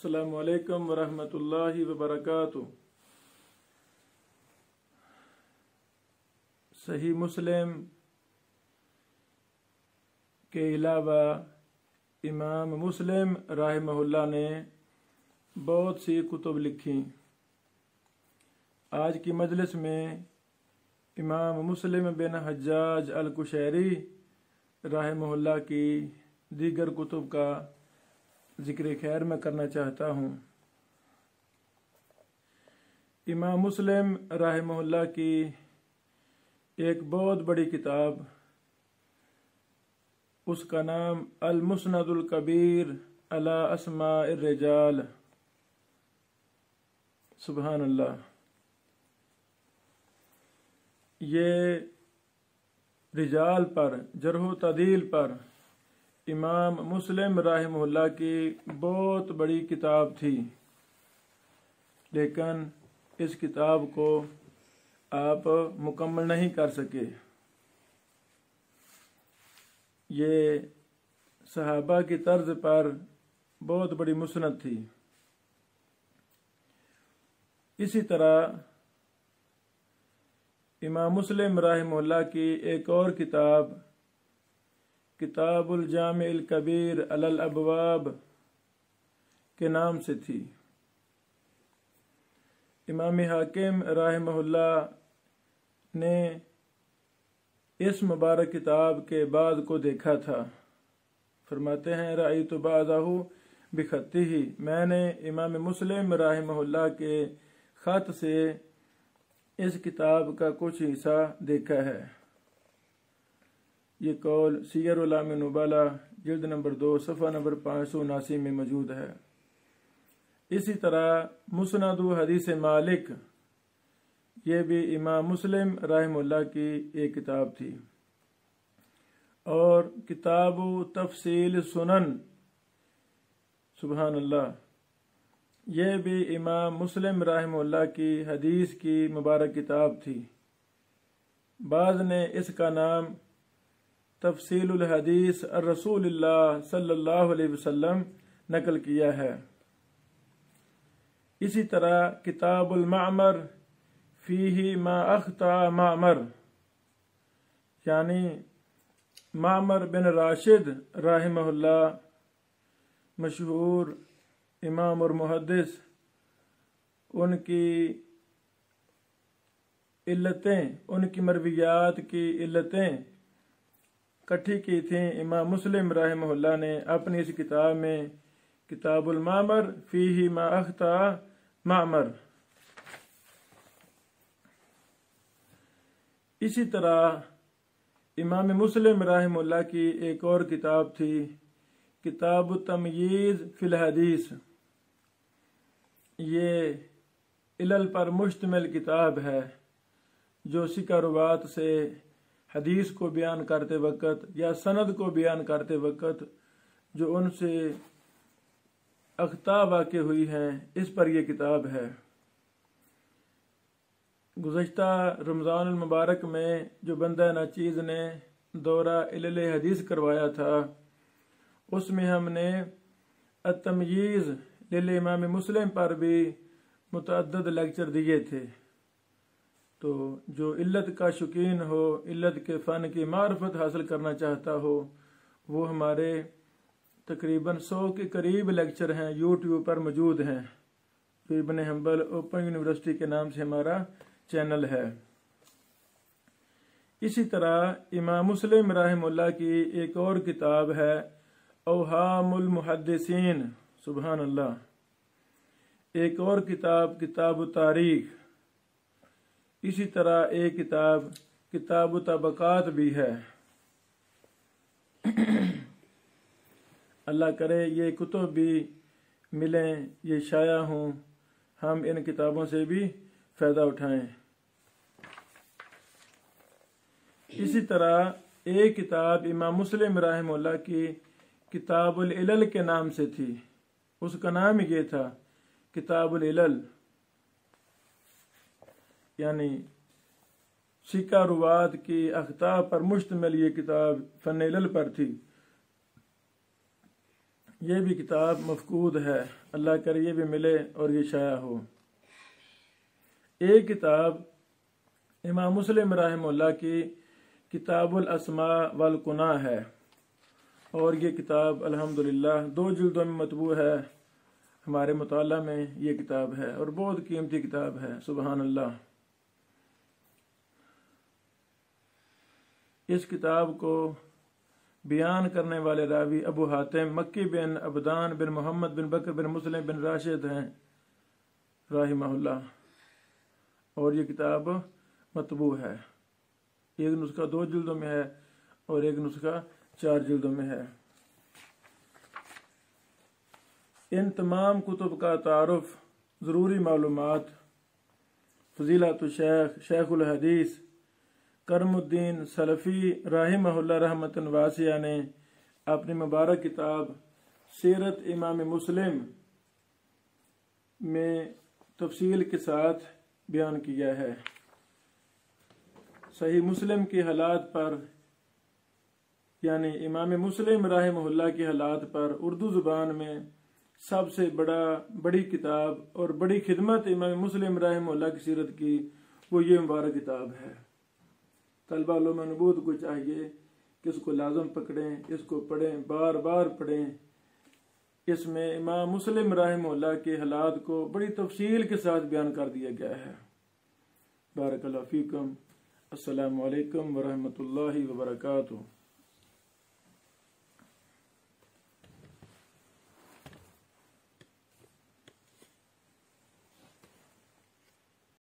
السلام علیکم ورحمۃ اللہ وبرکاتہ۔ صحیح مسلم کے علاوہ امام مسلم رحمہ اللہ نے بہت سی کتب لکھی۔ آج کی مجلس میں امام مسلم بن حجاج القشیری رحمہ اللہ کی دیگر کتب کا ذکر خیر میں کرنا چاہتا ہوں۔ امام مسلم رحمہ اللہ کی ایک بہت بڑی کتاب، اس کا نام المسند الکبیر علی اسماء الرجال۔ سبحان اللہ۔ یہ رجال پر، جرح و تعدیل پر امام مسلم رحمہ اللہ کی بہت بڑی کتاب تھی، لیکن اس کتاب کو آپ مکمل نہیں کر سکے۔ یہ صحابہ کی طرز پر بہت بڑی مسند تھی۔ اسی طرح امام مسلم رحمہ اللہ کی ایک اور کتاب کتاب الجامع الکبیر علی الابواب کے نام سے تھی۔ امام حاکم رحمہ اللہ نے اس مبارک کتاب کے بعد کو دیکھا تھا۔ فرماتے ہیں رأیت بعضہ بخطہ، میں نے امام مسلم رحمہ اللہ کے خط سے اس کتاب کا کچھ حصہ دیکھا ہے۔ یہ قول سیر اعلام نبالہ جلد نمبر 2 صفحہ نمبر 579 میں موجود ہے۔ اسی طرح مسند حدیث مالک، یہ بھی امام مسلم رحمہ اللہ کی ایک کتاب تھی۔ اور کتاب تفصیل سنن، سبحان اللہ، یہ بھی امام مسلم رحمہ اللہ کی حدیث کی مبارک کتاب تھی۔ بعض نے اس کا نام تفصیل الحدیث الرسول اللہ صلی اللہ علیہ وسلم نقل کیا ہے۔ اسی طرح کتاب المعمر فیہ ما اخطا معمر، یعنی معمر بن راشد رحمہ اللہ، مشہور امام اور محدث، ان کی علتیں، ان کی مرویات کی علتیں کٹھی کی تھیں امام مسلم رحمہ اللہ نے اپنی اس کتاب میں کتاب المعمر فیہ ما اخطا معمر۔ اسی طرح امام مسلم رحمہ اللہ کی ایک اور کتاب تھی کتاب التمییز فی الحدیث۔ یہ علل پر مشتمل کتاب ہے، جو سکہ روات سے حدیث کو بیان کرتے وقت یا سند کو بیان کرتے وقت جو ان سے اخطاء واقع ہوئی ہیں، اس پر یہ کتاب ہے۔ گزشتہ رمضان المبارک میں جو بندہ ناچیز نے دورہ علل حدیث کروایا تھا، اس میں ہم نے التمییز للامام مسلم پر بھی متعدد لیکچر دیے تھے۔ تو جو علت کا شوقین ہو، علت کے فن کی معرفت حاصل کرنا چاہتا ہو، وہ ہمارے تقریباً 100 کے قریب لیکچر ہیں، یوٹیوب پر موجود ہیں، جو ابن حنبل اوپن یونیورسٹی کے نام سے ہمارا چینل ہے۔ اسی طرح امام مسلم رحمہ اللہ کی ایک اور کتاب ہے اوہام المحدثین، سبحان اللہ۔ ایک اور کتاب کتاب التاریخ، اسی طرح ایک کتاب کتاب طبقات بھی ہے۔ اللہ کرے یہ کتب بھی ملیں، یہ شائع ہوں، ہم ان کتابوں سے بھی فائدہ اٹھائیں۔ اسی طرح ایک کتاب امام مسلم رحمہ اللہ کی کتاب العلل کے نام سے تھی، اس کا نام یہ تھا کتاب العلل، یعنی سکہ روات کی اخطاء پر مشتمل یہ کتاب فن علل پر تھی۔ یہ بھی کتاب مفقود ہے، اللہ کرے یہ بھی ملے اور یہ شائع ہو۔ ایک کتاب امام مسلم رحمہ اللہ کی کتاب الاسماء والکنہ ہے، اور یہ کتاب الحمدللہ 2 جلدوں میں مطبوع ہے۔ ہمارے مطالعہ میں یہ کتاب ہے اور بہت قیمتی کتاب ہے، سبحان اللہ۔ اس کتاب کو بیان کرنے والے راوی ابو حاتم مکی بن عبدان بن محمد بن بکر بن مسلم بن راشد ہیں رحمہ اللہ، اور یہ کتاب مطبوع ہے۔ ایک نسخہ 2 جلدوں میں ہے اور ایک نسخہ 4 جلدوں میں ہے۔ ان تمام کتب کا تعارف، ضروری معلومات فضیلت الشیخ شیخ الحدیث کرم الدین سلفی رحمہ اللہ رحمۃ واسعہ نے اپنی مبارک کتاب سیرت امام مسلم میں تفصیل کے ساتھ بیان کیا ہے۔ صحیح مسلم کے حالات پر، یعنی امام مسلم رحمہ اللہ کے حالات پر اردو زبان میں سب سے بڑی کتاب اور بڑی خدمت امام مسلم رحمہ اللہ کی سیرت کی وہ یہ مبارک کتاب ہے۔ طلبہ علوم نبوت کو چاہیے کہ اس کو لازم پکڑیں، اس کو پڑھیں، بار بار پڑھیں۔ اس میں امام مسلم رحمہ اللہ کے حالات کو بڑی تفصیل کے ساتھ بیان کر دیا گیا ہے۔ بارک اللہ فیکم۔ السلام علیکم ورحمۃ اللہ وبرکاتہ۔